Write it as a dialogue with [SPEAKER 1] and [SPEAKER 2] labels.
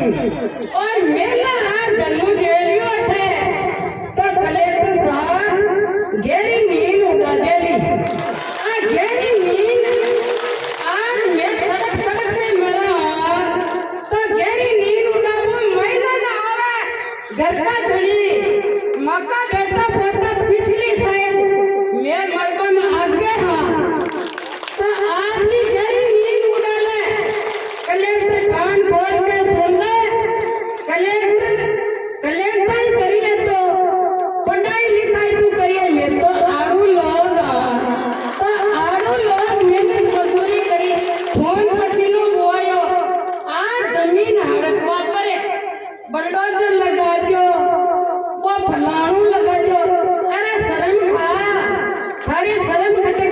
[SPEAKER 1] और मेला गल्लू गेलियो थे तो कलेक्टर साहब गेरी नींद उड़ा गेली आ गेरी नींद आज मैं सड़क सड़क पे मरा तो गेरी नींद उड़ा वो महिला ना आवे घर का धड़ी मक्का बैठा पोता पिछली साइड मैं मरबन आगे हाँ तो आज की गेरी नींद उड़ा ले कलेक्टर कान खोल के सुन ले कलेक्टर करिए तो पढ़ाई लिखाई तू करिए मैं तो आड़ू लोग मेहनत मजदूरी करी खून पसीनो बोयो आ जमीन हड़पवा परे बलडोजर लगा दो वो फलाणू लगा दो अरे शर्म खा थारी शर्म खटे